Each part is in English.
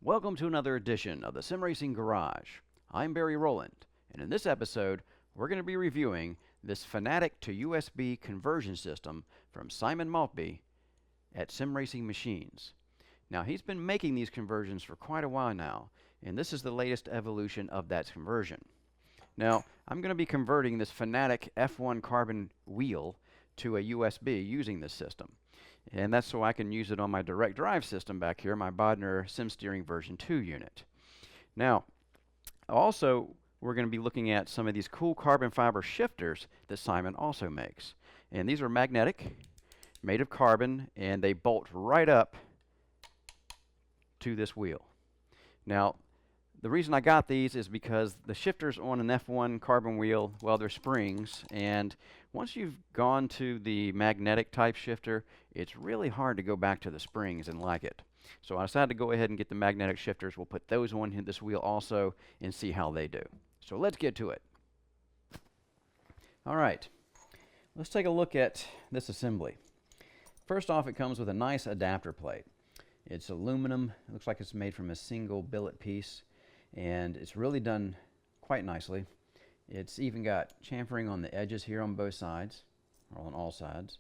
Welcome to another edition of the Sim Racing Garage. I'm Barry Rowland, and in this episode, we're going to be reviewing this Fanatec to USB conversion system from Simon Maltby at Sim Racing Machines. Now, he's been making these conversions for quite a while now, and this is the latest evolution of that conversion. Now, I'm going to be converting this Fanatec F1 carbon wheel to a USB using this system. And that's so I can use it on my direct drive system back here, my Bodner Sim Steering version 2 unit. Now, also, we're going to be looking at some of these cool carbon fiber shifters that Simon also makes. And these are magnetic, made of carbon, and they bolt right up to this wheel. Now, the reason I got these is because the shifters on an F1 carbon wheel, well, they're springs, and once you've gone to the magnetic type shifter, it's really hard to go back to the springs and like it. So I decided to go ahead and get the magnetic shifters. We'll put those on this wheel also and see how they do. So let's get to it. All right, let's take a look at this assembly. First off, it comes with a nice adapter plate. It's aluminum. It looks like it's made from a single billet piece, and it's really done quite nicely. It's even got chamfering on the edges here on both sides, or on all sides,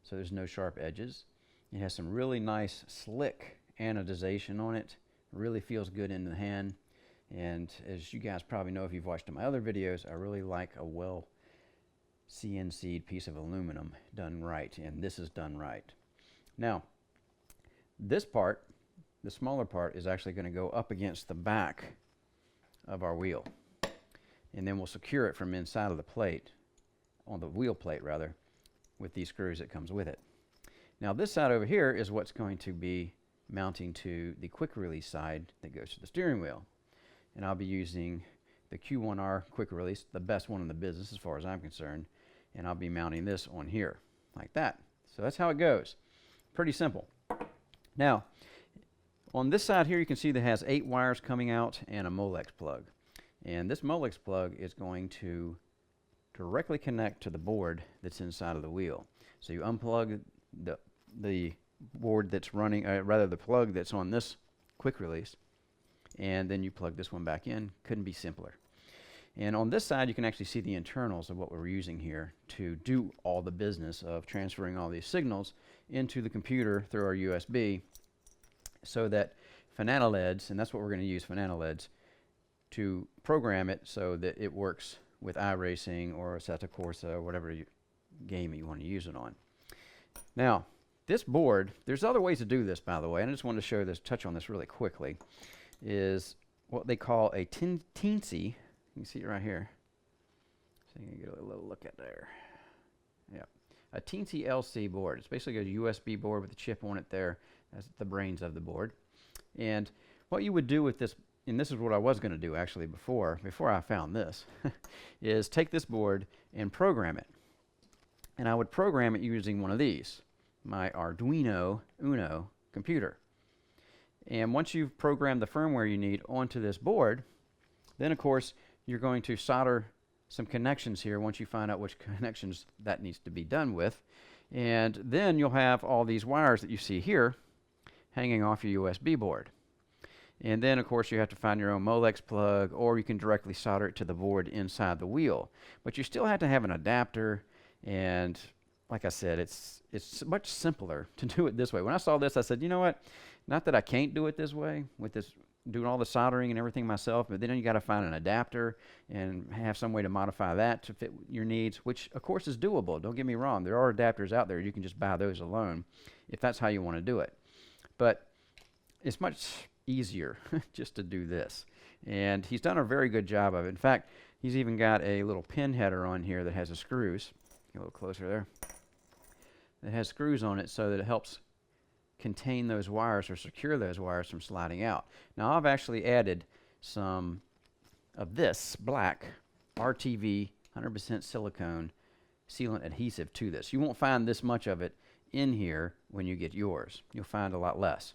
so there's no sharp edges. It has some really nice slick anodization on it. It really feels good in the hand, and as you guys probably know if you've watched my other videos, I really like a well CNC'd piece of aluminum done right, and this is done right. Now, this part, the smaller part, is actually going to go up against the back of our wheel, and then we'll secure it from inside of the plate, on the wheel plate rather, with these screws that comes with it. Now this side over here is what's going to be mounting to the quick release side that goes to the steering wheel, and I'll be using the Q1R quick release, the best one in the business as far as I'm concerned, and I'll be mounting this on here like that. So that's how it goes. Pretty simple. Now, on this side here, you can see that it has 8 wires coming out and a Molex plug. And this Molex plug is going to directly connect to the board that's inside of the wheel. So you unplug the board that's running, rather the plug that's on this quick release, and then you plug this one back in. Couldn't be simpler. And on this side, you can actually see the internals of what we're using here to do all the business of transferring all these signals into the computer through our USB, so that Fanatec, and that's what we're going to use, Fanatec, to program it so that it works with iRacing or Assetto Corsa or whatever game you want to use it on. Now, this board, there's other ways to do this, by the way, and I just wanted to show this, touch on this really quickly, is what they call a teensy. You can see it right here. So you can get a little look at there. Yeah, a teensy LC board. It's basically a USB board with a chip on it there. That's the brains of the board. And what you would do with this, and this is what I was going to do actually before I found this, is take this board and program it. And I would program it using one of these, my Arduino Uno computer. And once you've programmed the firmware you need onto this board, then of course you're going to solder some connections here once you find out which connections that needs to be done with. And then you'll have all these wires that you see here hanging off your USB board. And then of course you have to find your own Molex plug, or you can directly solder it to the board inside the wheel. But you still have to have an adapter, and like I said, it's much simpler to do it this way. When I saw this, I said, you know what, not that I can't do it this way, with this doing all the soldering and everything myself, but then you got to find an adapter and have some way to modify that to fit your needs, which of course is doable. Don't get me wrong, there are adapters out there. You can just buy those alone if that's how you want to do it. But it's much easier just to do this, and he's done a very good job of it. In fact, he's even got a little pin header on here that has the screws. Get a little closer there. It has screws on it so that it helps contain those wires or secure those wires from sliding out. Now I've actually added some of this black RTV 100% silicone sealant adhesive to this. You won't find this much of it in here when you get yours. You'll find a lot less.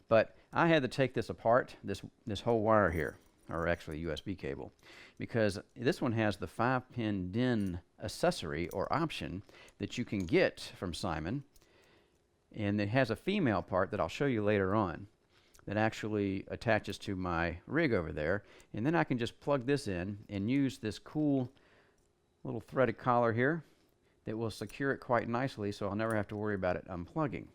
But I had to take this apart, this whole wire here, or actually USB cable, because this one has the 5-pin DIN accessory or option that you can get from Simon, and it has a female part that I'll show you later on. that actually attaches to my rig over there, and then I can just plug this in and use this cool little threaded collar here that will secure it quite nicely, so I'll never have to worry about it unplugging.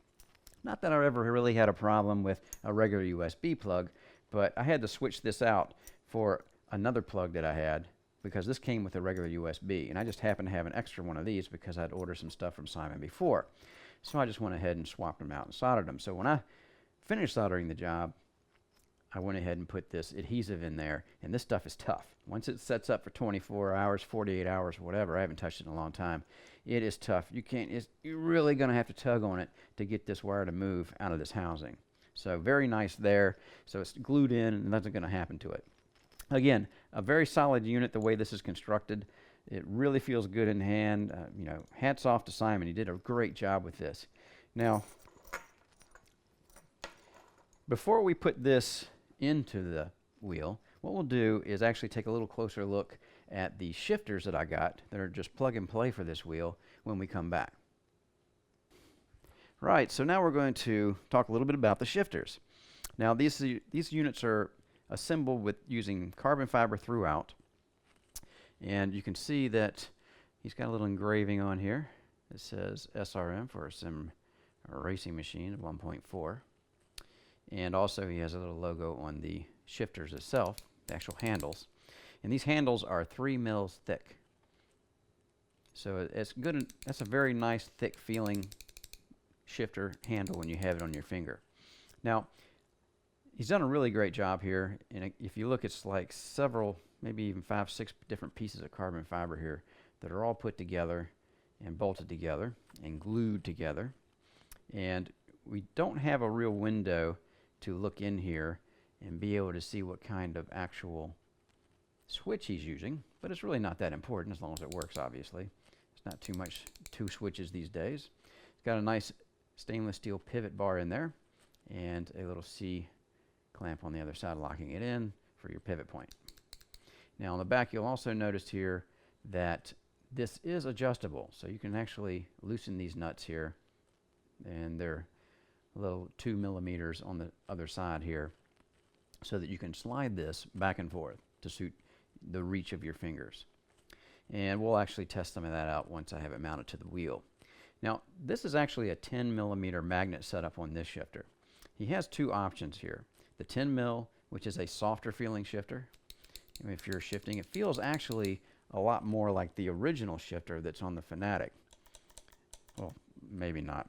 Not that I ever really had a problem with a regular USB plug, but I had to switch this out for another plug that I had because this came with a regular USB, and I just happened to have an extra one of these because I'd ordered some stuff from Simon before. So I just went ahead and swapped them out and soldered them. So when I finished soldering the job, I went ahead and put this adhesive in there, and this stuff is tough. Once it sets up for 24 hours, 48 hours, whatever, I haven't touched it in a long time, it is tough. You're really going to have to tug on it to get this wire to move out of this housing. So very nice there. So it's glued in and nothing's going to happen to it. Again, a very solid unit the way this is constructed. It really feels good in hand. You know, hats off to Simon. He did a great job with this. Now, before we put this into the wheel, what we'll do is actually take a little closer look at the shifters that I got that are just plug and play for this wheel when we come back. Right, so now we're going to talk a little bit about the shifters. Now these units are assembled with using carbon fiber throughout, and you can see that he's got a little engraving on here. It says SRM for some racing machine 1.4. And also he has a little logo on the shifters itself, the actual handles. And these handles are 3 mils thick. So it's good. That's a very nice thick feeling shifter handle when you have it on your finger. Now, he's done a really great job here. And if you look, it's like several, maybe even 5, 6 different pieces of carbon fiber here that are all put together and bolted together and glued together. And we don't have a real window to look in here and be able to see what kind of actual switch he's using, but it's really not that important as long as it works, obviously. It's not too much, 2 switches these days. It's got a nice stainless steel pivot bar in there and a little C clamp on the other side locking it in for your pivot point. Now on the back you'll also notice here that this is adjustable, so you can actually loosen these nuts here, and they're a little 2 millimeters on the other side here, so that you can slide this back and forth to suit the reach of your fingers. And we'll actually test some of that out once I have it mounted to the wheel. Now this is actually a 10 millimeter magnet setup on this shifter. He has 2 options here. The 10 mil, which is a softer feeling shifter. And if you're shifting, it feels actually a lot more like the original shifter that's on the Fanatec. Well, maybe not.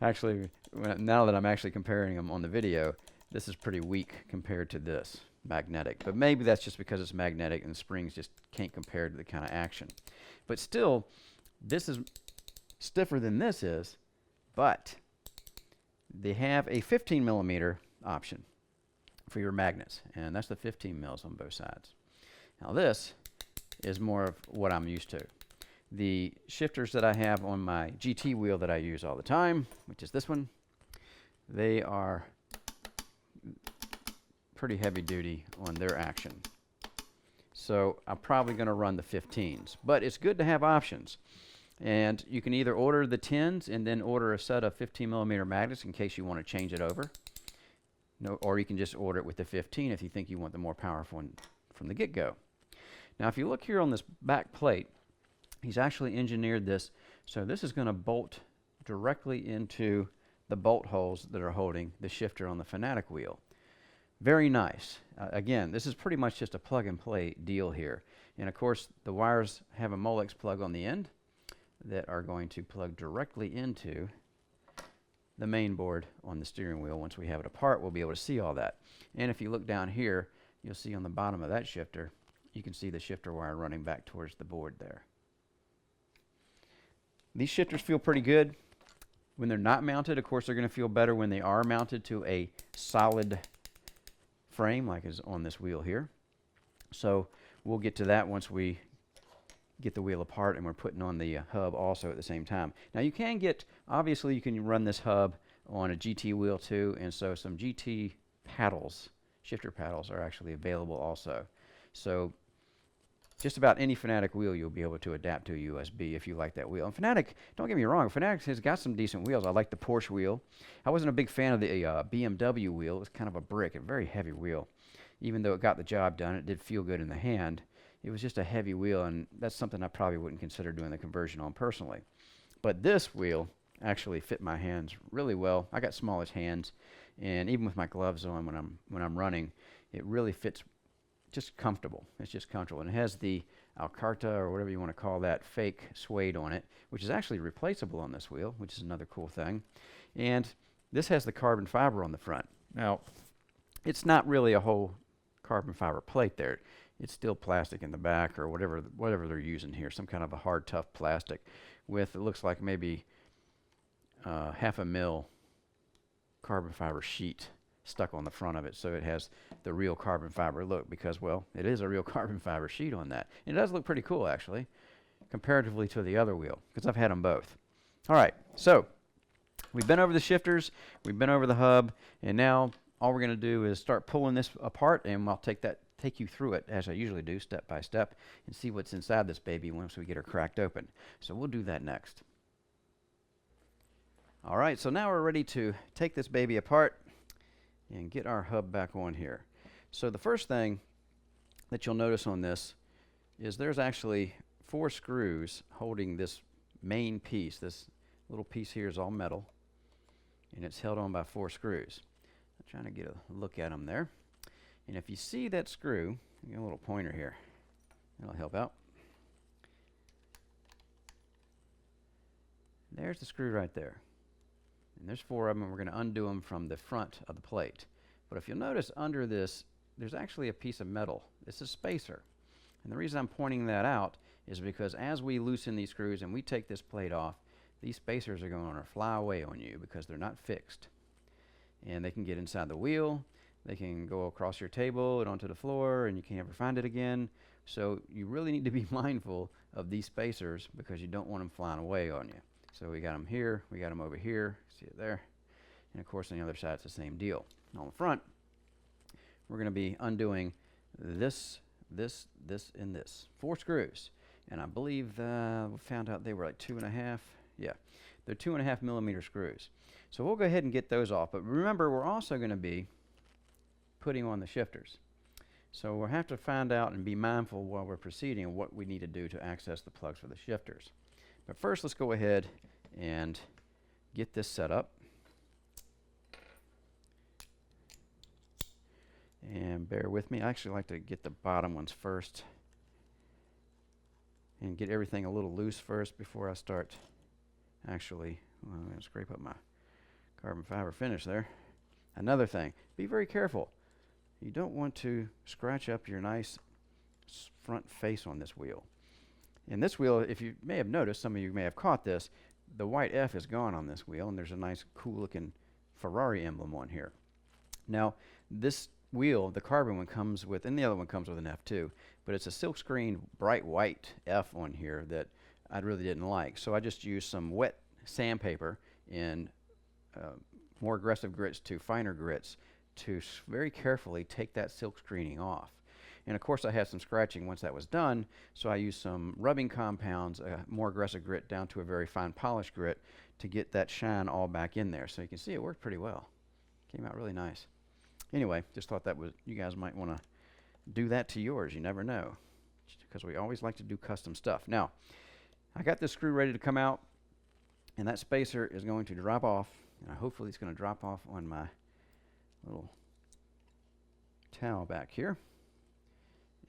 Actually, now that I'm actually comparing them on the video, this is pretty weak compared to this magnetic. But maybe that's just because it's magnetic and the springs just can't compare to the kind of action. But still, this is stiffer than this is, but they have a 15 millimeter option for your magnets, and that's the 15 mils on both sides. Now this is more of what I'm used to. The shifters that I have on my GT wheel that I use all the time, which is this one, they are pretty heavy duty on their action. So I'm probably going to run the 15s, but it's good to have options. And you can either order the 10s and then order a set of 15 millimeter magnets in case you want to change it over. No, or you can just order it with the 15 if you think you want the more powerful one from the get-go. Now if you look here on this back plate, he's actually engineered this so this is going to bolt directly into the bolt holes that are holding the shifter on the Fanatec wheel. Very nice. Again, this is pretty much just a plug and play deal here. And of course the wires have a Molex plug on the end that are going to plug directly into the main board on the steering wheel. Once we have it apart, we'll be able to see all that. And if you look down here, you'll see on the bottom of that shifter, you can see the shifter wire running back towards the board there. These shifters feel pretty good when they're not mounted. Of course, they're going to feel better when they are mounted to a solid frame like is on this wheel here. So we'll get to that once we get the wheel apart and we're putting on the hub also at the same time. Now you can get, obviously you can run this hub on a GT wheel too, and so some GT paddles, shifter paddles, are actually available also. So just about any Fanatec wheel you'll be able to adapt to a USB if you like that wheel. And Fanatec, don't get me wrong, Fanatec has got some decent wheels. I like the Porsche wheel. I wasn't a big fan of the BMW wheel. It was kind of a brick, a very heavy wheel. Even though it got the job done, it did feel good in the hand. It was just a heavy wheel, and that's something I probably wouldn't consider doing the conversion on personally. But this wheel actually fit my hands really well. I got smallish hands, and even with my gloves on when I'm running, it really fits just comfortable. It's just comfortable. And it has the Alcarta, or whatever you want to call that, fake suede on it, which is actually replaceable on this wheel, which is another cool thing. And this has the carbon fiber on the front. Now, it's not really a whole carbon fiber plate there. It's still plastic in the back, or whatever they're using here, some kind of a hard, tough plastic with, it looks like maybe 1/2 mil carbon fiber sheet stuck on the front of it, so it has the real carbon fiber look, because, well, it is a real carbon fiber sheet on that. And it does look pretty cool, actually, comparatively to the other wheel, because I've had them both. All right, so we've been over the shifters, we've been over the hub, and now all we're going to do is start pulling this apart, and I'll take you through it, as I usually do, step by step, and see what's inside this baby once we get her cracked open. So we'll do that next. All right, so now we're ready to take this baby apart and get our hub back on here. So the first thing that you'll notice on this is there's actually 4 screws holding this main piece. This little piece here is all metal, and it's held on by 4 screws. I'm trying to get a look at them there. And if you see that screw, I got a little pointer here. That'll help out. There's the screw right there. And there's 4 of them, and we're going to undo them from the front of the plate. But if you'll notice under this, there's actually a piece of metal. It's a spacer. And the reason I'm pointing that out is because as we loosen these screws and we take this plate off, these spacers are going to fly away on you because they're not fixed. And they can get inside the wheel, they can go across your table and onto the floor, and you can't ever find it again. So you really need to be mindful of these spacers because you don't want them flying away on you. So we got them here, we got them over here, see it there, and of course on the other side it's the same deal. On the front, we're going to be undoing this, and this. 4 screws, and I believe we found out they were like 2.5. Yeah, they're 2.5 millimeter screws. So we'll go ahead and get those off. But remember, we're also going to be putting on the shifters. So we'll have to find out and be mindful while we're proceeding of what we need to do to access the plugs for the shifters. But first, let's go ahead and get this set up. And bear with me. I actually like to get the bottom ones first and get everything a little loose first before I start actually, well, I'm going to scrape up my carbon fiber finish there. Another thing, be very careful. You don't want to scratch up your nice front face on this wheel. And this wheel, if you may have noticed, some of you may have caught this, the white F is gone on this wheel, and there's a nice cool looking Ferrari emblem on here. Now, this wheel, the carbon one comes with, and the other one comes with an F too, but it's a silkscreen bright white F on here that I really didn't like. So I just used some wet sandpaper in more aggressive grits to finer grits to very carefully take that silk screening off. And of course I had some scratching once that was done, so I used some rubbing compounds, a more aggressive grit down to a very fine polished grit to get that shine all back in there. So you can see it worked pretty well. Came out really nice. Anyway, just thought that was, you guys might want to do that to yours. You never know, because we always like to do custom stuff. Now, I got this screw ready to come out, and that spacer is going to drop off, and hopefully it's going to drop off on my little towel back here.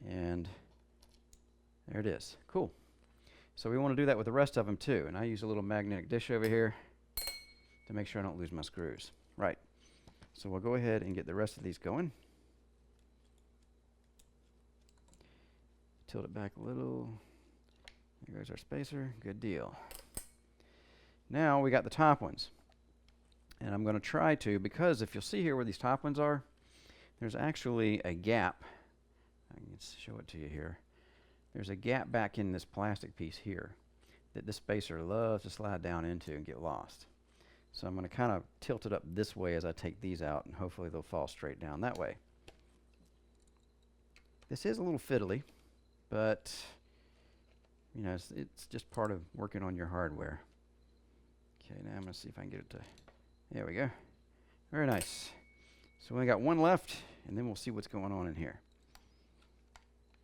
And there it is. Cool. So we want to do that with the rest of them too. And I use a little magnetic dish over here to make sure I don't lose my screws. Right. So we'll go ahead and get the rest of these going. Tilt it back a little. There goes our spacer. Good deal. Now we got the top ones. And I'm going to try to, because if you'll see here where these top ones are, there's actually a gap. I can show it to you here. There's a gap back in this plastic piece here that this spacer loves to slide down into and get lost. So I'm going to kind of tilt it up this way as I take these out, and hopefully they'll fall straight down that way. This is a little fiddly, but you know, it's just part of working on your hardware. Okay, now I'm going to see if I can get it to, there we go. Very nice. So we got one left, and then we'll see what's going on in here.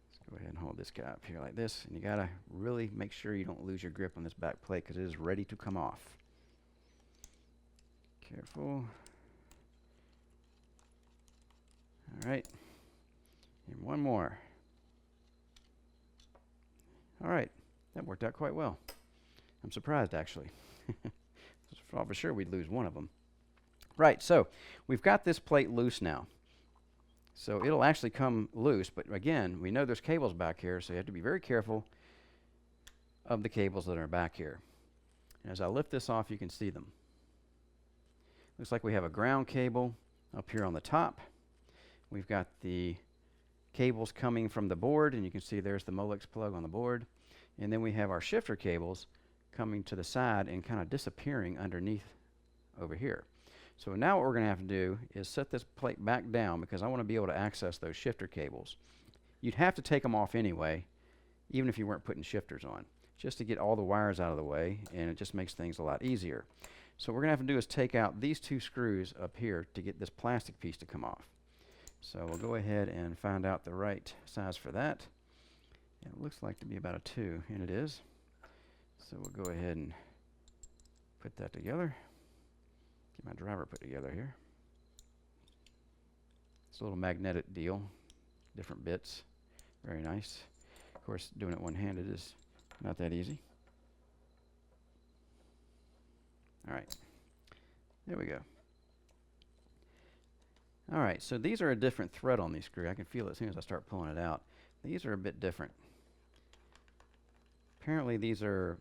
Let's go ahead and hold this guy up here like this, and you got to really make sure you don't lose your grip on this back plate because it is ready to come off. Careful. All right, and one more. All right, that worked out quite well. I'm surprised, actually. Thought for sure we'd lose one of them. Right, so we've got this plate loose now. So it'll actually come loose, but again, we know there's cables back here, so you have to be very careful of the cables that are back here. And as I lift this off, you can see them. Looks like we have a ground cable up here on the top. We've got the cables coming from the board, and you can see there's the Molex plug on the board. And then we have our shifter cables coming to the side and kind of disappearing underneath over here. So now what we're going to have to do is set this plate back down because I want to be able to access those shifter cables. You'd have to take them off anyway, even if you weren't putting shifters on, just to get all the wires out of the way, and it just makes things a lot easier. So what we're going to have to do is take out these two screws up here to get this plastic piece to come off. So we'll go ahead and find out the right size for that. And it looks like to be about a 2, and it is. So we'll go ahead and put that together. Get my driver put together here. It's a little magnetic deal, different bits. Very nice. Of course, doing it one-handed is not that easy. All right, there we go. All right, so these are a different thread on these screws. I can feel it as soon as I start pulling it out. These are a bit different. Apparently these are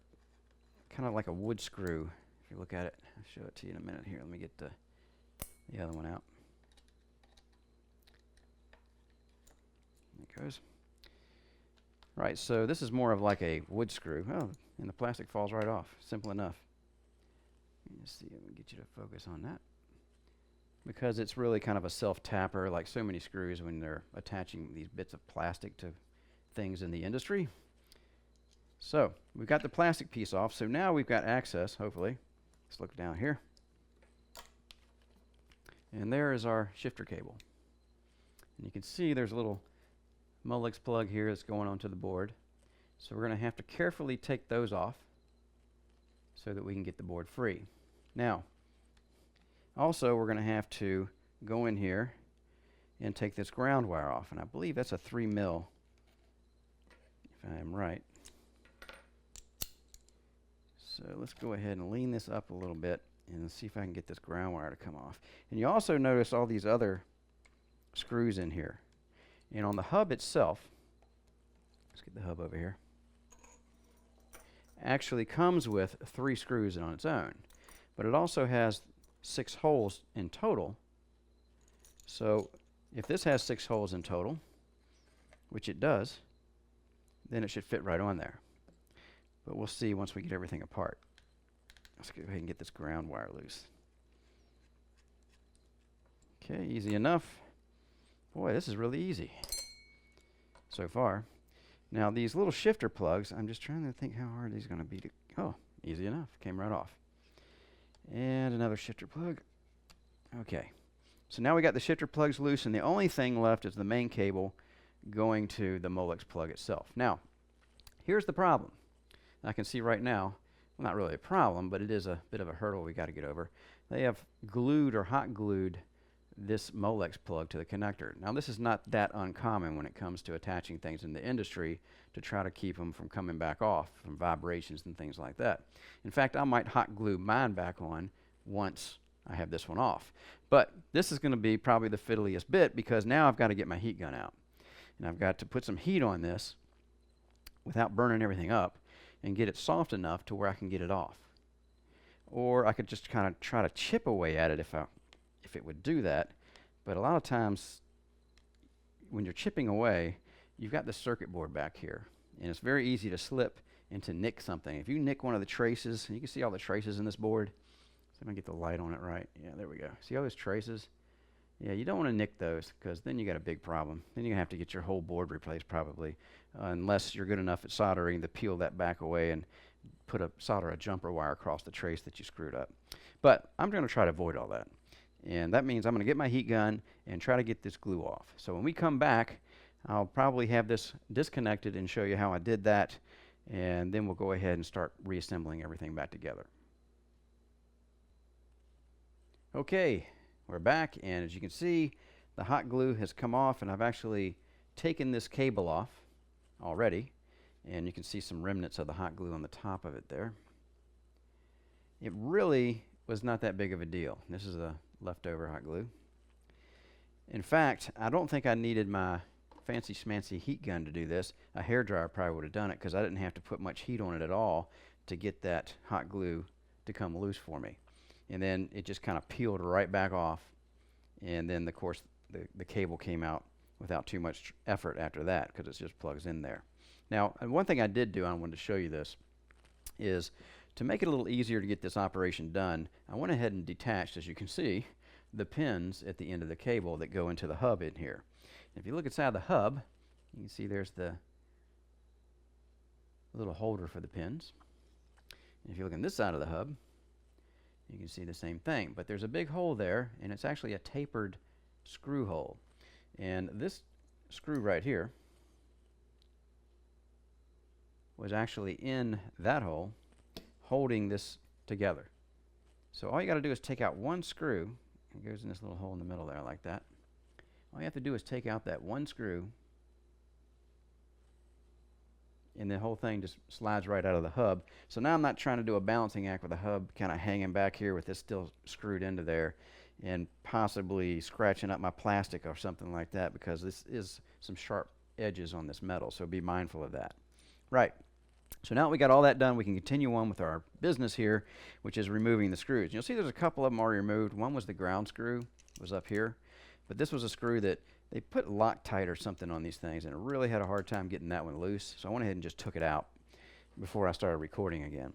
kind of like a wood screw. If you look at it, I'll show it to you in a minute here. Let me get the other one out. There it goes. Right, so this is more of like a wood screw. Oh, and the plastic falls right off. Simple enough. Let me just see if we can get you to focus on that. Because it's really kind of a self-tapper, like so many screws when they're attaching these bits of plastic to things in the industry. So we've got the plastic piece off, so now we've got access, hopefully. Let's look down here. And there is our shifter cable. And you can see there's a little Molex plug here that's going onto the board. So we're going to have to carefully take those off so that we can get the board free. Now, also we're going to have to go in here and take this ground wire off. And I believe that's a 3 mil, if I am right. So let's go ahead and lean this up a little bit and see if I can get this ground wire to come off. And you also notice all these other screws in here. And on the hub itself, let's get the hub over here, actually comes with 3 screws on its own. But it also has 6 holes in total. So if this has 6 holes in total, which it does, then it should fit right on there. But we'll see once we get everything apart. Let's go ahead and get this ground wire loose. Okay, easy enough. Boy, this is really easy so far. Now these little shifter plugs, I'm just trying to think how hard these are going to be to, oh, easy enough, came right off. And another shifter plug. Okay, so now we got the shifter plugs loose, and the only thing left is the main cable going to the Molex plug itself. Now, here's the problem. I can see right now, well, not really a problem, but it is a bit of a hurdle we got to get over. They have glued or hot glued this Molex plug to the connector. Now this is not that uncommon when it comes to attaching things in the industry to try to keep them from coming back off from vibrations and things like that. In fact, I might hot glue mine back on once I have this one off. But this is going to be probably the fiddliest bit because now I've got to get my heat gun out. And I've got to put some heat on this without burning everything up and get it soft enough to where I can get it off. Or I could just kind of try to chip away at it if it would do that. But a lot of times when you're chipping away, you've got the circuit board back here, and it's very easy to slip and to nick something. If you nick one of the traces, and you can see all the traces in this board. So I'm going to get the light on it right. Yeah, there we go. See all those traces? Yeah, you don't want to nick those because then you got a big problem. Then you're going to have to get your whole board replaced probably, unless you're good enough at soldering to peel that back away and solder a jumper wire across the trace that you screwed up. But I'm going to try to avoid all that. And that means I'm going to get my heat gun and try to get this glue off. So when we come back, I'll probably have this disconnected and show you how I did that. And then we'll go ahead and start reassembling everything back together. Okay, we're back, and as you can see, the hot glue has come off, and I've actually taken this cable off already, and you can see some remnants of the hot glue on the top of it there. It really was not that big of a deal. This is a leftover hot glue. In fact, I don't think I needed my fancy schmancy heat gun to do this. A hairdryer probably would have done it because I didn't have to put much heat on it at all to get that hot glue to come loose for me. And then it just kind of peeled right back off, and then of course the cable came out without too much effort after that because it just plugs in there. Now, one thing I did do, I wanted to show you this, is to make it a little easier to get this operation done, I went ahead and detached, as you can see, the pins at the end of the cable that go into the hub in here. And if you look inside the hub, you can see there's the little holder for the pins. And if you look on this side of the hub, you can see the same thing, but there's a big hole there, and it's actually a tapered screw hole. And this screw right here was actually in that hole holding this together. So all you got to do is take out one screw. It goes in this little hole in the middle there like that. All you have to do is take out that one screw, and the whole thing just slides right out of the hub. So now I'm not trying to do a balancing act with the hub kind of hanging back here with this still screwed into there and possibly scratching up my plastic or something like that, because this is some sharp edges on this metal, so be mindful of that. Right. So now that we got all that done, we can continue on with our business here, which is removing the screws. You'll see there's a couple of them already removed. One was the ground screw, it was up here, but this was a screw that they put Loctite or something on these things, and I really had a hard time getting that one loose, so I went ahead and just took it out before I started recording again.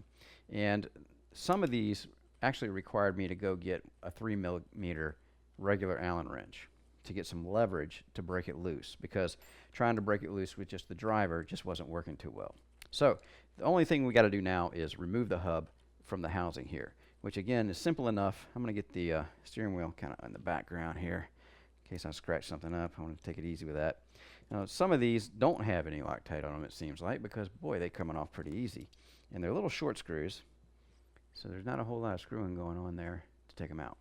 And some of these actually required me to go get a 3mm regular Allen wrench to get some leverage to break it loose, because trying to break it loose with just the driver just wasn't working too well. So the only thing we got to do now is remove the hub from the housing here, which again is simple enough. I'm going to get the steering wheel kind of in the background here in case I scratch something up. I want to take it easy with that. Now, some of these don't have any Loctite on them, it seems like, because boy, they're coming off pretty easy. And they're little short screws, so there's not a whole lot of screwing going on there to take them out.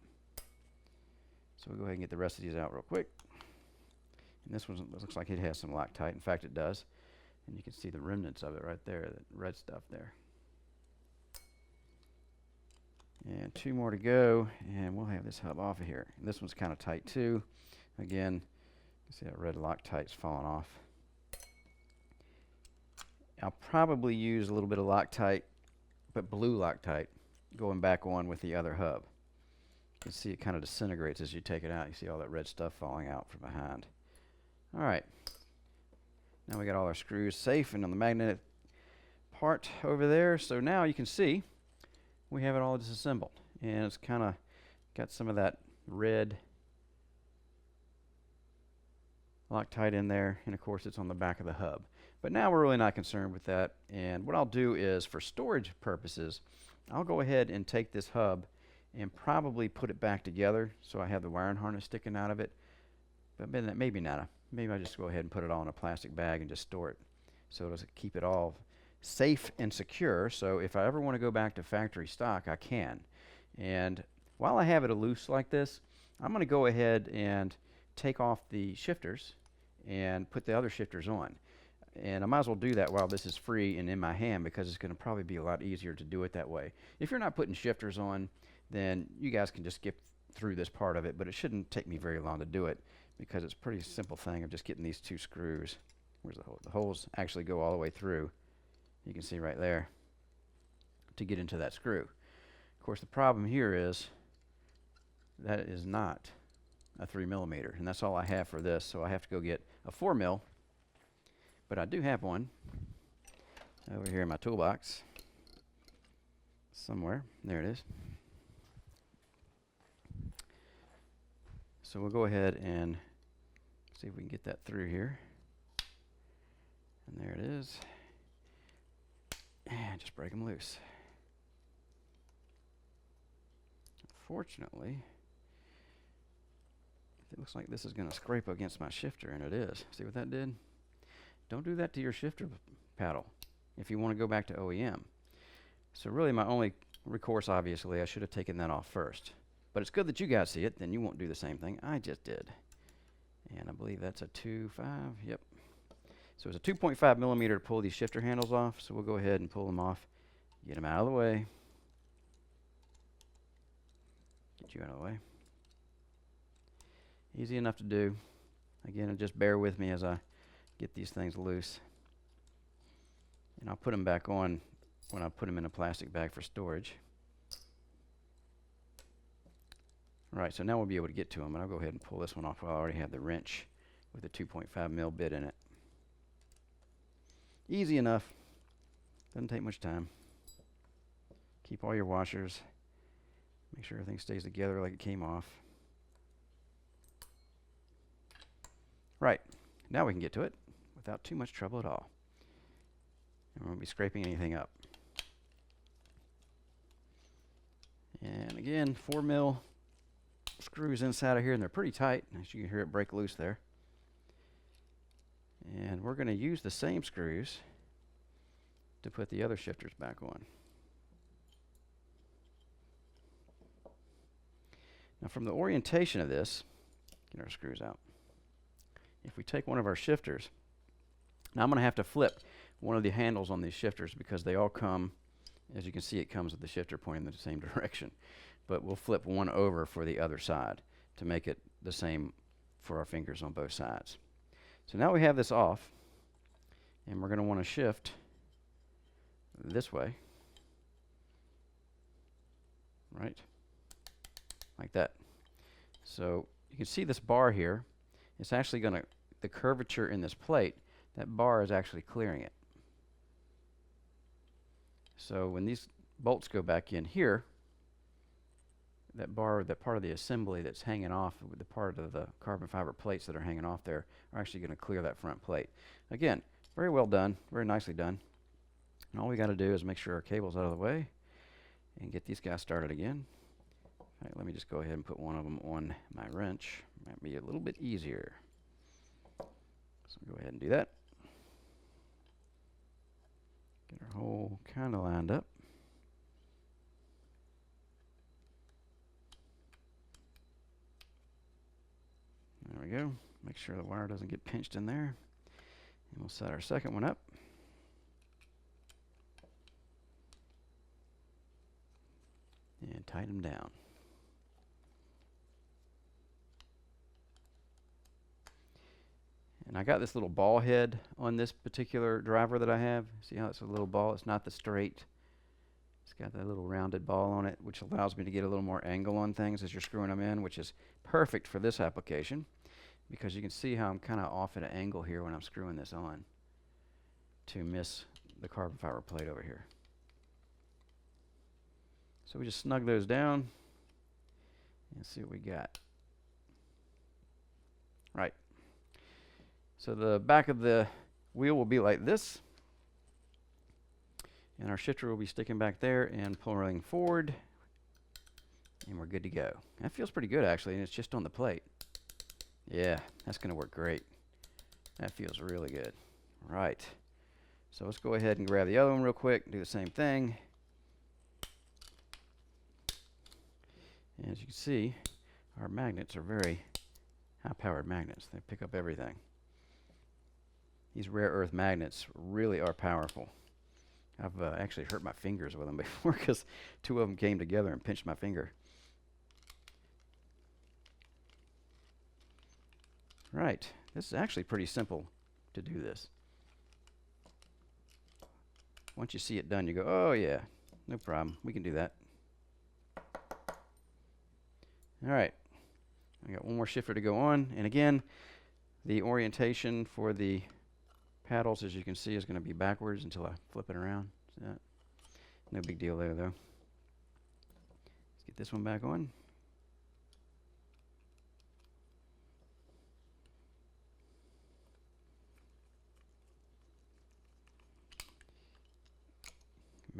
So we'll go ahead and get the rest of these out real quick. And this one looks like it has some Loctite. In fact, it does. And you can see the remnants of it right there, that red stuff there. And two more to go, and we'll have this hub off of here. And this one's kind of tight too. Again, you can see that red Loctite's falling off. I'll probably use a little bit of Loctite, but blue Loctite, going back on with the other hub. You can see it kind of disintegrates as you take it out. You see all that red stuff falling out from behind. All right. Now we got all our screws safe and on the magnetic part over there. So now you can see we have it all disassembled, and it's kind of got some of that red Loctite in there, and of course it's on the back of the hub. But now we're really not concerned with that, and what I'll do is, for storage purposes, I'll go ahead and take this hub and probably put it back together so I have the wiring harness sticking out of it. But maybe not. Maybe I'll just go ahead and put it all in a plastic bag and just store it so it'll keep it all safe and secure. So if I ever want to go back to factory stock, I can. And while I have it loose like this, I'm going to go ahead and take off the shifters and put the other shifters on. And I might as well do that while this is free and in my hand, because it's going to probably be a lot easier to do it that way. If you're not putting shifters on, then you guys can just skip through this part of it, but it shouldn't take me very long to do it, because it's a pretty simple thing of just getting these two screws. Where's the hole? The holes actually go all the way through. You can see right there to get into that screw. Of course, the problem here is that it is not a 3mm, and that's all I have for this, so I have to go get a 4mm, but I do have one over here in my toolbox somewhere. There it is. So we'll go ahead and see if we can get that through here. And there it is. And just break them loose. Unfortunately, it looks like this is going to scrape against my shifter, and it is. See what that did? Don't do that to your shifter paddle if you want to go back to OEM. So really my only recourse, obviously, I should have taken that off first. But it's good that you guys see it, then you won't do the same thing I just did. And I believe that's a 2.5, yep. So it's a 2.5 millimeter to pull these shifter handles off, so we'll go ahead and pull them off, get them out of the way. Get you out of the way. Easy enough to do. Again, just bear with me as I get these things loose. And I'll put them back on when I put them in a plastic bag for storage. Right, so now we'll be able to get to them, and I'll go ahead and pull this one off while I already have the wrench with the 2.5 mil bit in it. Easy enough. Doesn't take much time. Keep all your washers. Make sure everything stays together like it came off. Right, now we can get to it without too much trouble at all. And we won't be scraping anything up. And again, 4 mil screws inside of here, and they're pretty tight. As you can hear it break loose there. And we're going to use the same screws to put the other shifters back on. Now from the orientation of this, get our screws out. If we take one of our shifters, now I'm going to have to flip one of the handles on these shifters because they all come, as you can see, it comes with the shifter pointing in the same direction. But we'll flip one over for the other side to make it the same for our fingers on both sides. So now we have this off, and we're going to want to shift this way, right, like that. So you can see this bar here. It's actually going to, the curvature in this plate, that bar is actually clearing it. So when these bolts go back in here, that bar, that part of the assembly that's hanging off, with the part of the carbon fiber plates that are hanging off there, are actually going to clear that front plate. Again, very well done, very nicely done. And all we got to do is make sure our cable's out of the way and get these guys started again. All right, let me just go ahead and put one of them on my wrench. Might be a little bit easier. So go ahead and do that. Get our hole kind of lined up. There we go. Make sure the wire doesn't get pinched in there. And we'll set our second one up. And tighten them down. And I got this little ball head on this particular driver that I have. See how it's a little ball? It's not the straight. It's got that little rounded ball on it, which allows me to get a little more angle on things as you're screwing them in, which is perfect for this application because you can see how I'm kind of off at an angle here when I'm screwing this on to miss the carbon fiber plate over here. So we just snug those down and see what we got. Right. So the back of the wheel will be like this. And our shifter will be sticking back there and pulling forward. And we're good to go. That feels pretty good actually, and it's just on the plate. Yeah, that's going to work great. That feels really good. Right. So let's go ahead and grab the other one real quick, do the same thing. And as you can see, our magnets are very high-powered magnets. They pick up everything. These rare earth magnets really are powerful. I've actually hurt my fingers with them before because two of them came together and pinched my finger. Right. This is actually pretty simple to do this. Once you see it done, you go, oh yeah, no problem. We can do that. All right. I got one more shifter to go on. And again, the orientation for the paddles, as you can see, is going to be backwards until I flip it around. See that? No big deal there, though. Let's get this one back on.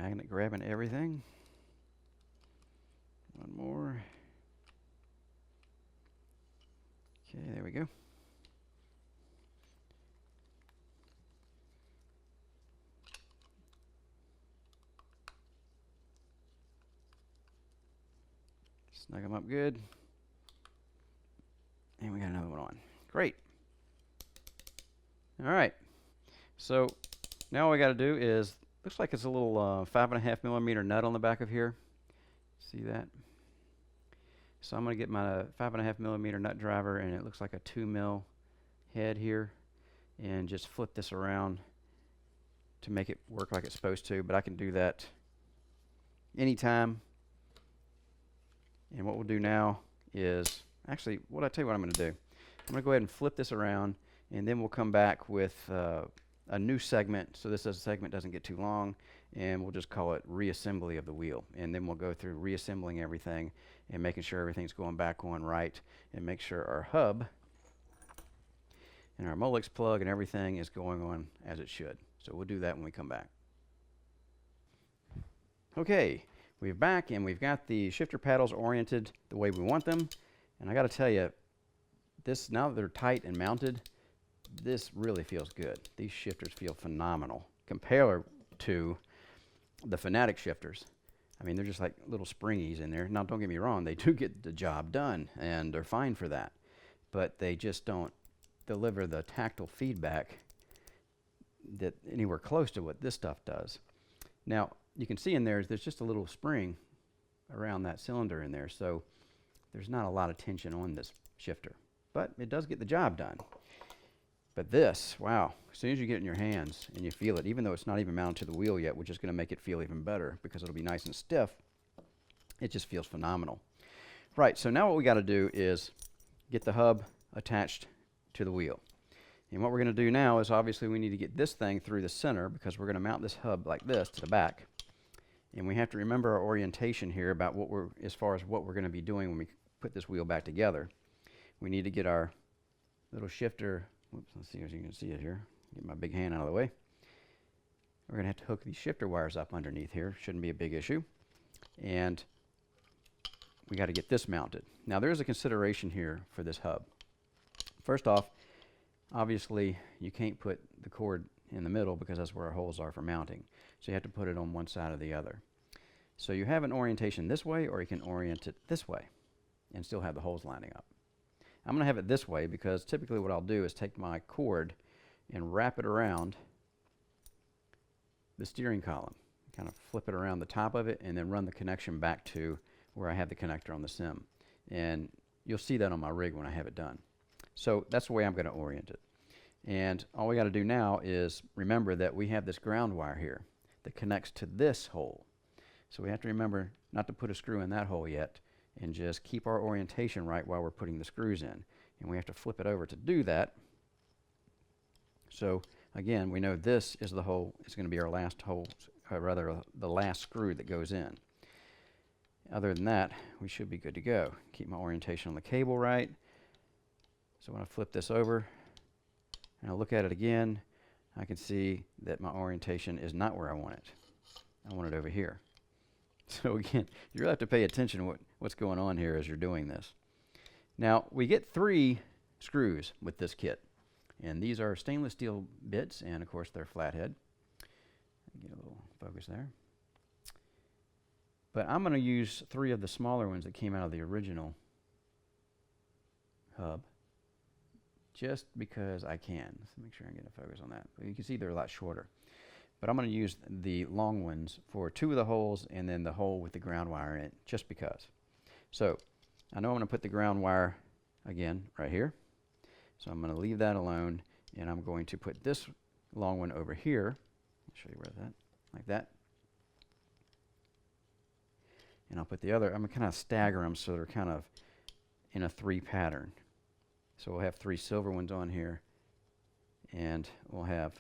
magnet grabbing everything. One more. Okay, there we go. Snug them up good. And we got another one on. Great. All right. So now all we got to do is, looks like it's a little 5.5 millimeter nut on the back of here. See that? So I'm going to get my 5.5 millimeter nut driver, and it looks like a 2 mil head here, and just flip this around to make it work like it's supposed to. But I can do that anytime. And what we'll do now is, actually, what I tell you what I'm going to do. I'm going to go ahead and flip this around, and then we'll come back with a new segment, so this segment doesn't get too long, and we'll just call it Reassembly of the Wheel. And then we'll go through reassembling everything and making sure everything's going back on right, and make sure our hub and our Molex plug and everything is going on as it should. So we'll do that when we come back. Okay, we're back, and we've got the shifter paddles oriented the way we want them. And I got to tell you, this, now that they're tight and mounted, this really feels good. These shifters feel phenomenal compared to the Fanatec shifters. I mean, they're just like little springies in there. Now, don't get me wrong, they do get the job done, and they're fine for that. But they just don't deliver the tactile feedback that anywhere close to what this stuff does. Now, you can see in there's just a little spring around that cylinder in there, so there's not a lot of tension on this shifter. But it does get the job done. But this, wow, as soon as you get it in your hands and you feel it, even though it's not even mounted to the wheel yet, which is going to make it feel even better because it'll be nice and stiff, it just feels phenomenal. Right, so now what we got to do is get the hub attached to the wheel. And what we're going to do now is, obviously, we need to get this thing through the center, because we're going to mount this hub like this to the back. And we have to remember our orientation here about what we're, as far as what we're going to be doing when we put this wheel back together. We need to get our little shifter. Whoops, let's see if you can see it here. Get my big hand out of the way. We're going to have to hook these shifter wires up underneath here. Shouldn't be a big issue. And we got to get this mounted. Now, there's a consideration here for this hub. First off, obviously, you can't put the cord in the middle because that's where our holes are for mounting. So you have to put it on one side or the other. So you have an orientation this way, or you can orient it this way and still have the holes lining up. I'm going to have it this way because typically what I'll do is take my cord and wrap it around the steering column, kind of flip it around the top of it, and then run the connection back to where I have the connector on the sim. And you'll see that on my rig when I have it done. So that's the way I'm going to orient it. And all we got to do now is remember that we have this ground wire here that connects to this hole. So we have to remember not to put a screw in that hole yet, and just keep our orientation right while we're putting the screws in. And we have to flip it over to do that. So again, we know this is the hole, it's going to be our last hole, or rather the last screw that goes in. Other than that, we should be good to go. Keep my orientation on the cable right. So when I flip this over and I look at it again, I can see that my orientation is not where I want it. I want it over here. So again, you really have to pay attention to what's going on here as you're doing this. Now, we get 3 screws with this kit. And these are stainless steel bits, and of course they're flathead. Get a little focus there. But I'm going to use 3 of the smaller ones that came out of the original hub, just because I can. Let's make sure I get a focus on that. But you can see they're a lot shorter. But I'm going to use the long ones for 2 of the holes, and then the hole with the ground wire in it, just because. So I know I'm going to put the ground wire again right here. So I'm going to leave that alone, and I'm going to put this long one over here. I'll show you where that, like that. And I'll put the other, I'm going to kind of stagger them so they're kind of in a 3 pattern. So we'll have 3 silver ones on here, and we'll have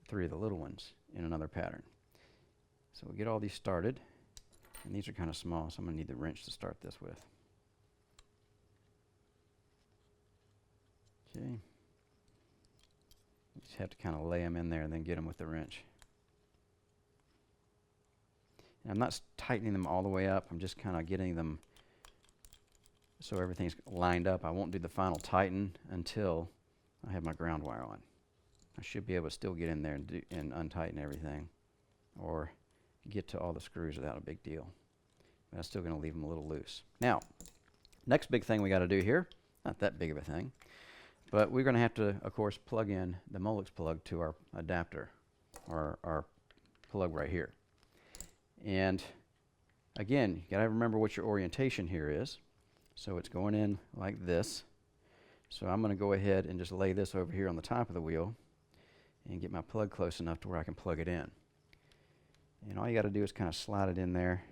3 of the little ones in another pattern. So we'll get all these started, and these are kind of small, so I'm going to need the wrench to start this with. Okay. You just have to kind of lay them in there and then get them with the wrench. And I'm not tightening them all the way up. I'm just kind of getting them so everything's lined up. I won't do the final tighten until I have my ground wire on. I should be able to still get in there and untighten everything, or get to all the screws without a big deal. But I'm still going to leave them a little loose. Now, next big thing we got to do here, not that big of a thing, but we're going to have to, of course, plug in the Molex plug to our adapter, or our plug right here. And again, you got to remember what your orientation here is. So it's going in like this. So I'm going to go ahead and just lay this over here on the top of the wheel and get my plug close enough to where I can plug it in. And all you got to do is kind of slide it in there.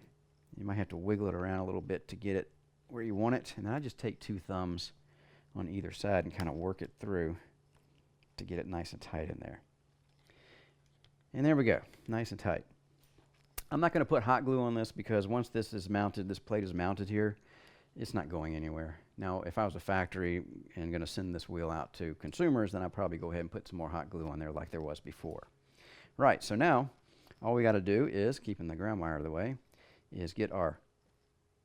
You might have to wiggle it around a little bit to get it where you want it. And then I just take 2 thumbs on either side and kind of work it through to get it nice and tight in there. And there we go, nice and tight. I'm not going to put hot glue on this because once this is mounted, this plate is mounted here, it's not going anywhere. Now, if I was a factory and going to send this wheel out to consumers, then I'd probably go ahead and put some more hot glue on there like there was before. Right, so now all we got to do is, keeping the ground wire out of the way, is get our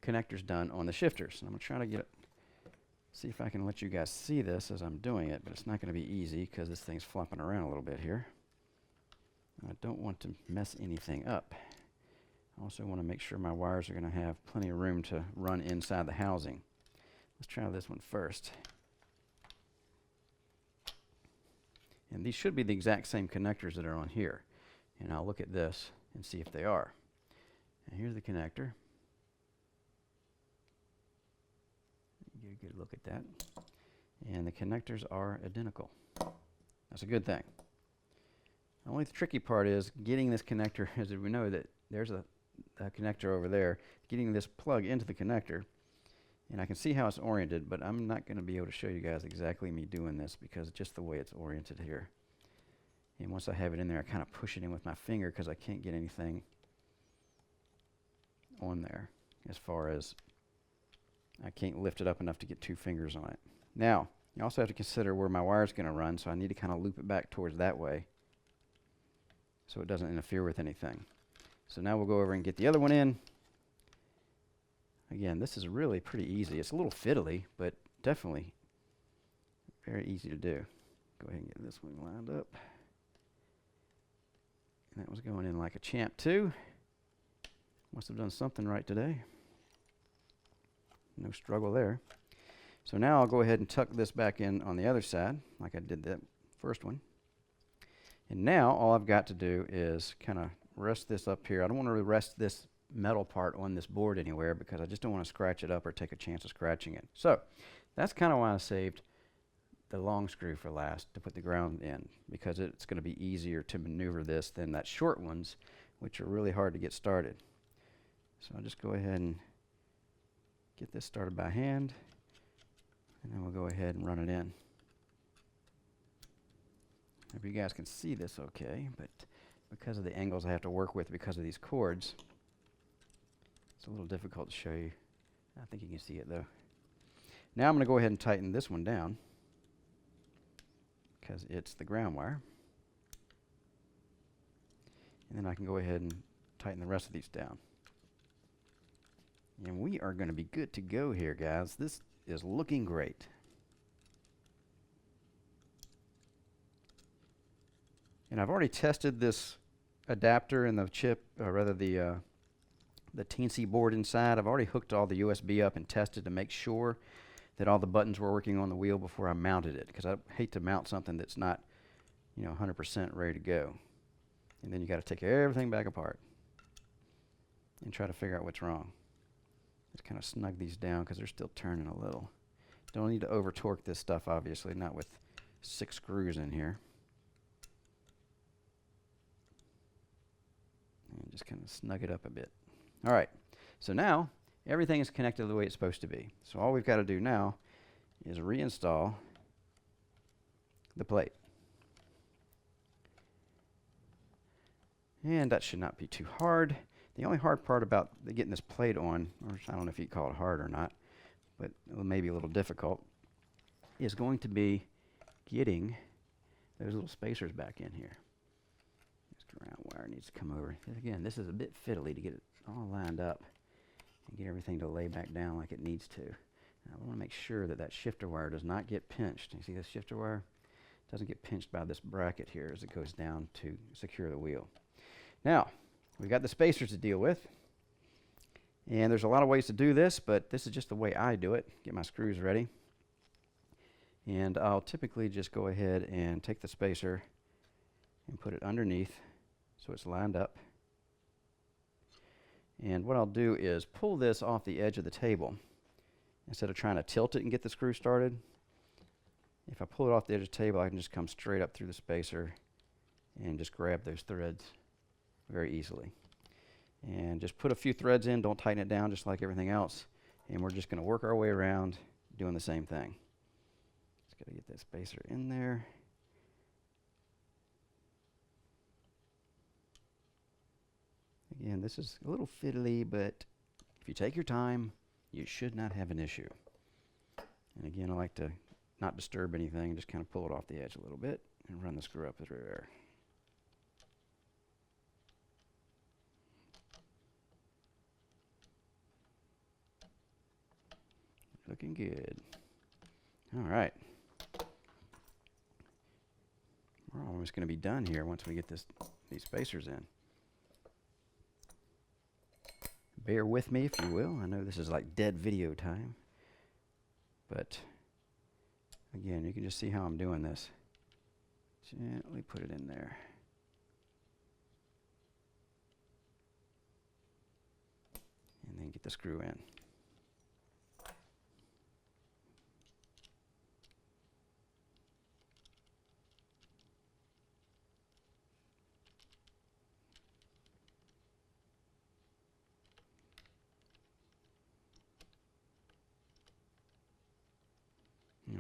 connectors done on the shifters. And I'm going to try to get it, see if I can let you guys see this as I'm doing it, but it's not going to be easy because this thing's flopping around a little bit here. I don't want to mess anything up. I also want to make sure my wires are going to have plenty of room to run inside the housing. Let's try this one first. And these should be the exact same connectors that are on here. And I'll look at this and see if they are. And here's the connector. Get a good look at that. And the connectors are identical. That's a good thing. The only tricky part is getting this connector, as we know that there's a connector over there, getting this plug into the connector. And I can see how it's oriented, but I'm not going to be able to show you guys exactly me doing this because just the way it's oriented here. And once I have it in there, I kind of push it in with my finger because I can't get anything on there as far as I can't lift it up enough to get 2 fingers on it. Now, you also have to consider where my wire's going to run, so I need to kind of loop it back towards that way so it doesn't interfere with anything. So now we'll go over and get the other one in. Again, this is really pretty easy. It's a little fiddly, but definitely very easy to do. Go ahead and get this one lined up. And that was going in like a champ too. Must have done something right today. No struggle there. So now I'll go ahead and tuck this back in on the other side like I did that first one. And now all I've got to do is kind of rest this up here. I don't want to rest this metal part on this board anywhere because I just don't want to scratch it up or take a chance of scratching it. So that's kind of why I saved the long screw for last to put the ground in, because it's going to be easier to maneuver this than that short ones, which are really hard to get started. So I'll just go ahead and get this started by hand, and then we'll go ahead and run it in. Hope you guys can see this okay, but because of the angles I have to work with because of these cords, it's a little difficult to show you. I think you can see it though. Now I'm going to go ahead and tighten this one down because it's the ground wire. And then I can go ahead and tighten the rest of these down. And we are going to be good to go here, guys. This is looking great. And I've already tested this adapter and the chip, rather the teensy board inside. I've already hooked all the USB up and tested to make sure that all the buttons were working on the wheel before I mounted it, because I hate to mount something that's not, 100% ready to go. And then you got to take everything back apart and try to figure out what's wrong. Just kind of snug these down because they're still turning a little. Don't need to over torque this stuff, obviously, not with 6 screws in here. And just kind of snug it up a bit. All right, so now everything is connected the way it's supposed to be. So all we've got to do now is reinstall the plate. And that should not be too hard. The only hard part about getting this plate on, or I don't know if you call it hard or not, but maybe a little difficult, is going to be getting those little spacers back in here. This ground wire needs to come over. Again, this is a bit fiddly to get it all lined up and get everything to lay back down like it needs to. Now, I want to make sure that that shifter wire does not get pinched. You see this shifter wire? It doesn't get pinched by this bracket here as it goes down to secure the wheel. Now, we've got the spacers to deal with. And there's a lot of ways to do this, but this is just the way I do it. Get my screws ready. And I'll typically just go ahead and take the spacer and put it underneath so it's lined up. And what I'll do is pull this off the edge of the table. Instead of trying to tilt it and get the screw started, if I pull it off the edge of the table, I can just come straight up through the spacer and just grab those threads very easily. And just put a few threads in, don't tighten it down just like everything else. And we're just going to work our way around doing the same thing. Just got to get that spacer in there. Again, this is a little fiddly, but if you take your time, you should not have an issue. And again, I like to not disturb anything, just kind of pull it off the edge a little bit and run the screw up through there. Looking good. All right. We're almost going to be done here once we get these spacers in. Bear with me, if you will. I know this is like dead video time. But, again, you can just see how I'm doing this. Gently put it in there. And then get the screw in.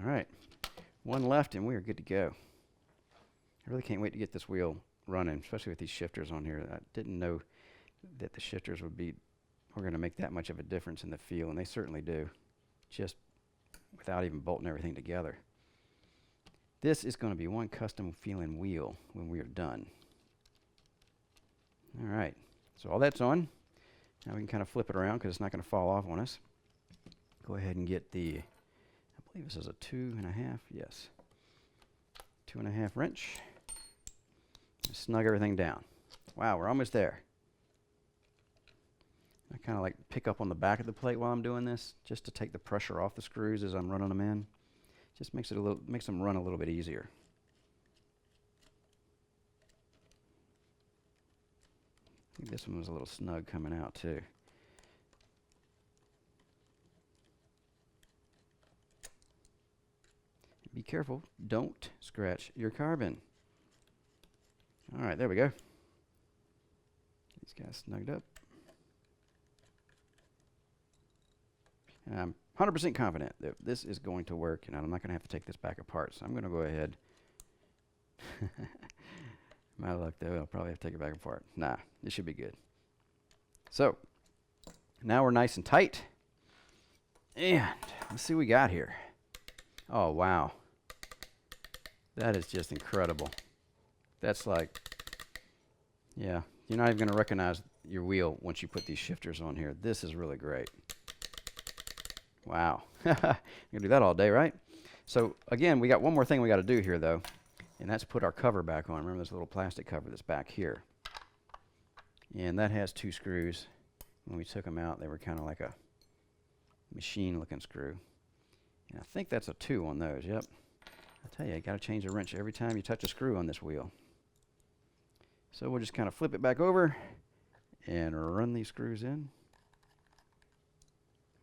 All right, one left and we are good to go. I really can't wait to get this wheel running, especially with these shifters on here. I didn't know that the shifters were going to make that much of a difference in the feel, and they certainly do, just without even bolting everything together. This is going to be one custom feeling wheel when we are done. All right, so all that's on. Now we can kind of flip it around because it's not going to fall off on us. Go ahead and get the, I believe this is a 2.5, yes, 2.5 wrench. Snug everything down. Wow, we're almost there. I kind of like pick up on the back of the plate while I'm doing this, just to take the pressure off the screws as I'm running them in. Just makes them run a little bit easier. I think this one was a little snug coming out too. Be careful, don't scratch your carbon. All right, there we go. These guys snugged up. And I'm 100% confident that this is going to work, and I'm not going to have to take this back apart. So I'm going to go ahead. My luck, though, I'll probably have to take it back apart. Nah, this should be good. So now we're nice and tight. And let's see what we got here. Oh, wow. That is just incredible. That's like, yeah, you're not even going to recognize your wheel once you put these shifters on here. This is really great. Wow. You're going to do that all day, right? So, again, we got one more thing we got to do here, though, and that's put our cover back on. Remember this little plastic cover that's back here? And that has 2 screws. When we took them out, they were kind of like a machine-looking screw. And I think that's a 2 on those, yep. I tell you got to change the wrench every time you touch a screw on this wheel. So we'll just kind of flip it back over and run these screws in.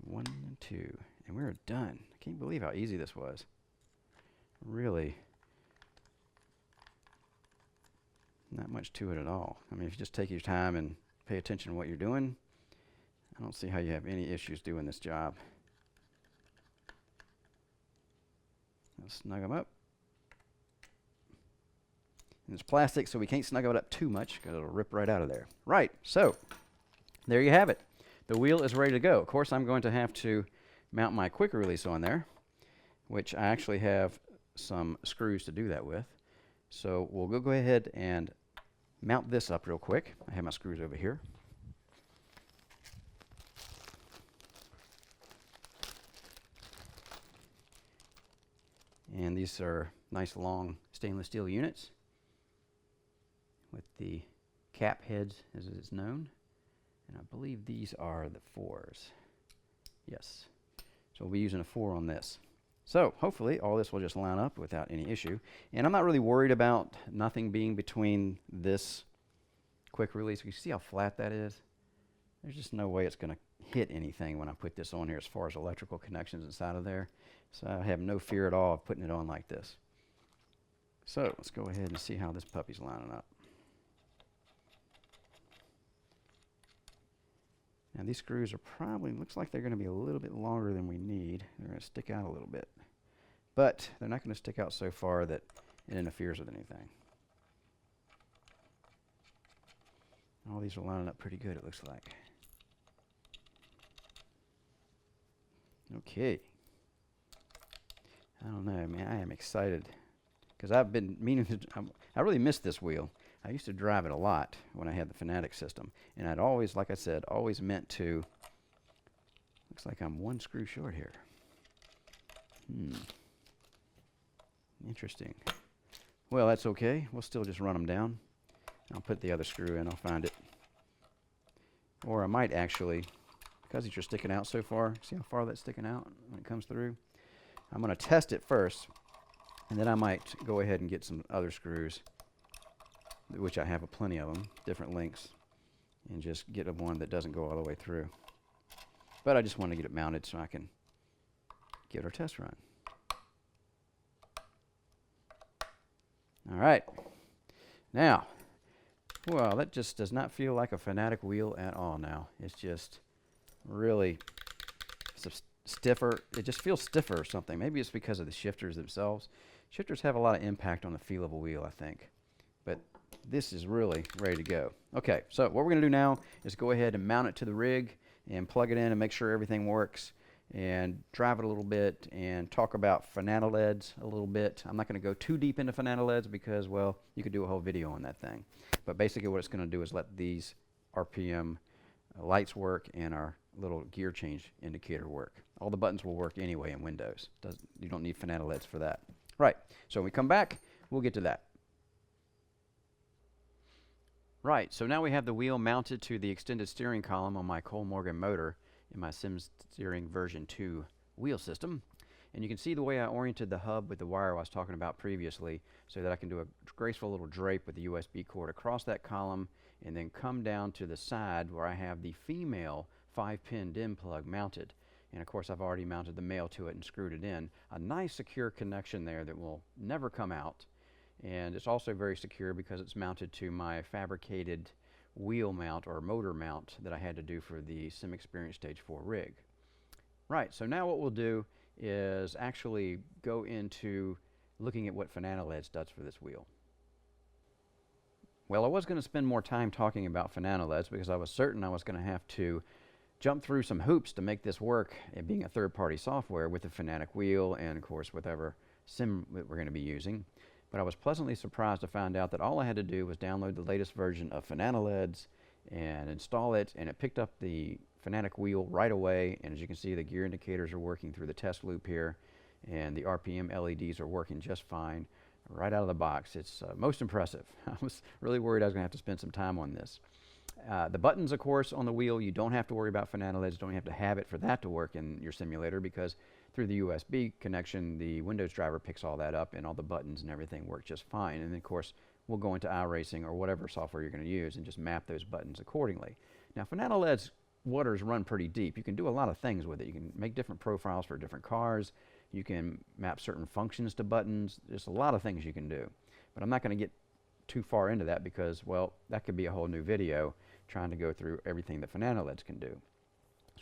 1 and 2, and we're done. I can't believe how easy this was. Really, not much to it at all. I mean, if you just take your time and pay attention to what you're doing, I don't see how you have any issues doing this job. I'll snug them up. And it's plastic, so we can't snug it up too much because it'll rip right out of there. Right, so there you have it. The wheel is ready to go. Of course, I'm going to have to mount my quick release on there, which I actually have some screws to do that with. So we'll go ahead and mount this up real quick. I have my screws over here. And these are nice long stainless steel units with the cap heads, as it is known. And I believe these are the 4s. Yes. So we'll be using a 4 on this. So hopefully all this will just line up without any issue. And I'm not really worried about nothing being between this quick release. You see how flat that is? There's just no way it's going to hit anything when I put this on here as far as electrical connections inside of there. So I have no fear at all of putting it on like this. So let's go ahead and see how this puppy's lining up. Now these screws are probably, looks like they're going to be a little bit longer than we need. They're going to stick out a little bit. But they're not going to stick out so far that it interferes with anything. All these are lining up pretty good, it looks like. Okay. I don't know, man. I am excited because I've been meaning to. I really missed this wheel. I used to drive it a lot when I had the Fanatec system, and I'd always, like I said, always meant to. Looks like I'm one screw short here. Interesting. Well, that's okay. We'll still just run them down. I'll put the other screw in. I'll find it. Or I might actually, because these are sticking out so far, see how far that's sticking out when it comes through? I'm going to test it first, and then I might go ahead and get some other screws, which I have plenty of them, different lengths, and just get one that doesn't go all the way through. But I just want to get it mounted so I can get our test run. All right. Now, well, that just does not feel like a Fanatec wheel at all now. It's just really stiffer. It just feels stiffer or something. Maybe it's because of the shifters themselves. Shifters have a lot of impact on the feel of a wheel, I think. But this is really ready to go. Okay, so what we're going to do now is go ahead and mount it to the rig and plug it in and make sure everything works and drive it a little bit and talk about Fanatec a little bit. I'm not going to go too deep into Fanatec because, well, you could do a whole video on that thing. But basically what it's going to do is let these RPM lights work and our little gear change indicator work. All the buttons will work anyway in Windows. You don't need Fanatec for that. Right, so when we come back, we'll get to that. Right, so now we have the wheel mounted to the extended steering column on my Cole Morgan motor in my Sims Steering version 2 wheel system. And you can see the way I oriented the hub with the wire I was talking about previously so that I can do a graceful little drape with the USB cord across that column and then come down to the side where I have the female 5-pin DIN plug mounted. And of course I've already mounted the male to it and screwed it in. A nice secure connection there that will never come out. And it's also very secure because it's mounted to my fabricated wheel mount or motor mount that I had to do for the Sim Experience Stage 4 rig. Right, so now what we'll do is actually go into looking at what Fanatec does for this wheel. Well, I was going to spend more time talking about Fanatec because I was certain I was going to have to jump through some hoops to make this work, it being a third-party software with the Fanatec wheel and of course whatever sim that we're going to be using. But I was pleasantly surprised to find out that all I had to do was download the latest version of Fanatec and install it, and it picked up the Fanatec wheel right away. And as you can see, the gear indicators are working through the test loop here, and the RPM LEDs are working just fine right out of the box. It's most impressive. I was really worried I was going to have to spend some time on this. The buttons, of course, on the wheel, you don't have to worry about Fanatec. Don't have to have it for that to work in your simulator because through the USB connection, the Windows driver picks all that up and all the buttons and everything work just fine. And then, of course, we'll go into iRacing or whatever software you're going to use and just map those buttons accordingly. Now, Fanatec's waters run pretty deep. You can do a lot of things with it. You can make different profiles for different cars. You can map certain functions to buttons. There's a lot of things you can do. But I'm not going to get too far into that because, well, that could be a whole new video trying to go through everything that Fanatec can do.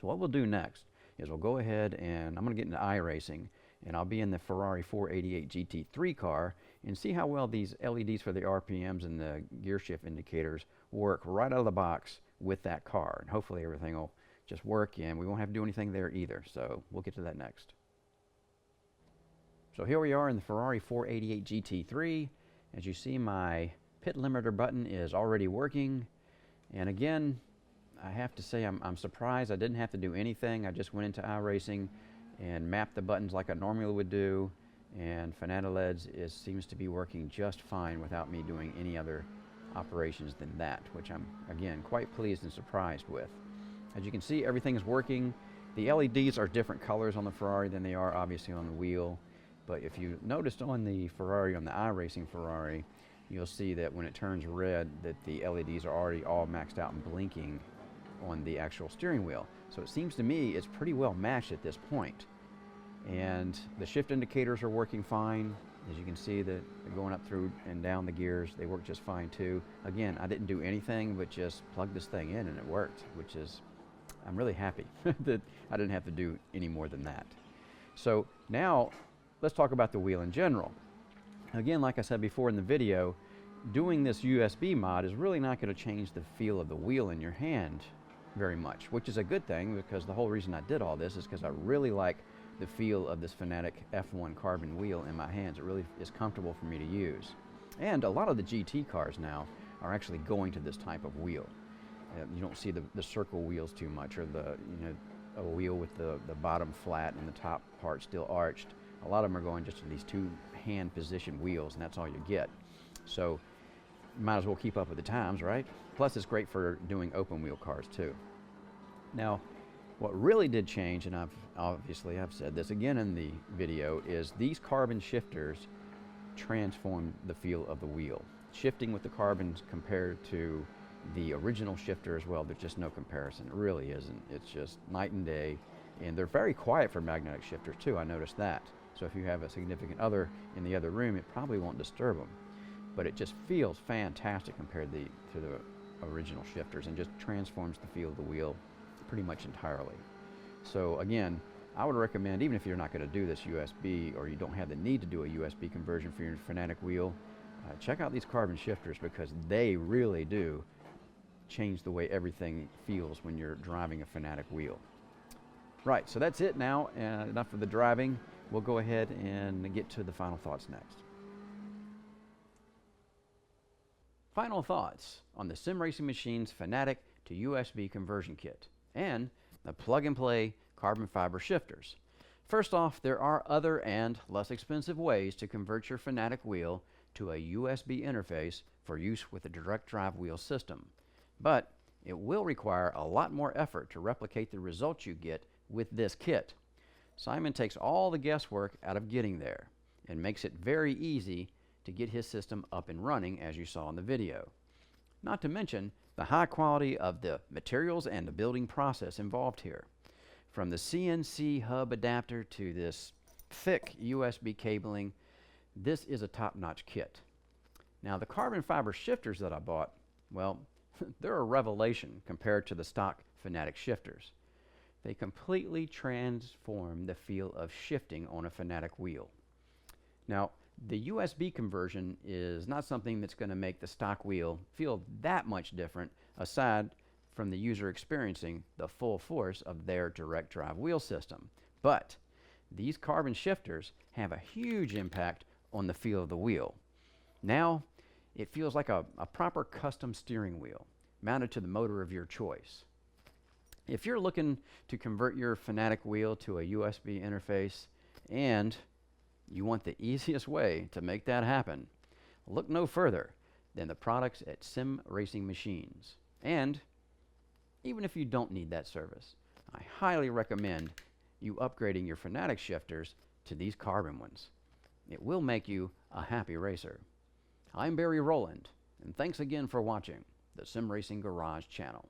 So what we'll do next is we'll go ahead and I'm going to get into iRacing, and I'll be in the Ferrari 488 GT3 car and see how well these LEDs for the RPMs and the gear shift indicators work right out of the box with that car. And hopefully everything will just work and we won't have to do anything there either. So we'll get to that next. So here we are in the Ferrari 488 GT3. As you see, my pit limiter button is already working. And again, I have to say I'm surprised I didn't have to do anything. I just went into iRacing and mapped the buttons like I normally would do and Fanatec seems to be working just fine without me doing any other operations than that, which I'm, again, quite pleased and surprised with. As you can see, everything is working. The LEDs are different colors on the Ferrari than they are obviously on the wheel, but if you noticed on the Ferrari, on the iRacing Ferrari, you'll see that when it turns red that the LEDs are already all maxed out and blinking on the actual steering wheel. So it seems to me it's pretty well matched at this point. And the shift indicators are working fine. As you can see, that going up through and down the gears, they work just fine too. Again, I didn't do anything but just plug this thing in and it worked, which is, I'm really happy that I didn't have to do any more than that. So now let's talk about the wheel in general. Again, like I said before in the video, doing this USB mod is really not going to change the feel of the wheel in your hand very much, which is a good thing, because the whole reason I did all this is because I really like the feel of this Fanatec F1 carbon wheel in my hands. It really is comfortable for me to use. And a lot of the GT cars now are actually going to this type of wheel. You don't see the circle wheels too much, or a wheel with the bottom flat and the top part still arched. A lot of them are going just to these two hand position wheels, and that's all you get. So you might as well keep up with the times, right? Plus it's great for doing open wheel cars too. Now, what really did change, and I've said this again in the video, is these carbon shifters transform the feel of the wheel. Shifting with the carbons compared to the original shifter as well, there's just no comparison. It really isn't. It's just night and day. And they're very quiet for magnetic shifters too, I noticed that. So if you have a significant other in the other room, it probably won't disturb them. But it just feels fantastic compared to the original shifters, and just transforms the feel of the wheel pretty much entirely. So again, I would recommend, even if you're not going to do this USB, or you don't have the need to do a USB conversion for your Fanatec wheel, check out these carbon shifters, because they really do change the way everything feels when you're driving a Fanatec wheel. Right, so that's it now. Enough of the driving. We'll go ahead and get to the final thoughts next. Final thoughts on the Sim Racing Machine's Fanatec to USB conversion kit and the plug-and-play carbon fiber shifters. First off, there are other and less expensive ways to convert your Fanatec wheel to a USB interface for use with a direct drive wheel system. But it will require a lot more effort to replicate the results you get with this kit. Simon takes all the guesswork out of getting there and makes it very easy to get his system up and running, as you saw in the video. Not to mention the high quality of the materials and the building process involved here. From the CNC hub adapter to this thick USB cabling, this is a top-notch kit. Now the carbon fiber shifters that I bought, well, they're a revelation compared to the stock Fanatec shifters. They completely transform the feel of shifting on a Fanatec wheel. Now, the USB conversion is not something that's going to make the stock wheel feel that much different, aside from the user experiencing the full force of their direct drive wheel system. But these carbon shifters have a huge impact on the feel of the wheel. Now, it feels like a proper custom steering wheel mounted to the motor of your choice. If you're looking to convert your Fanatec wheel to a USB interface, and you want the easiest way to make that happen, look no further than the products at Sim Racing Machines. And even if you don't need that service, I highly recommend you upgrading your Fanatec shifters to these carbon ones. It will make you a happy racer. I'm Barry Rowland, and thanks again for watching the Sim Racing Garage channel.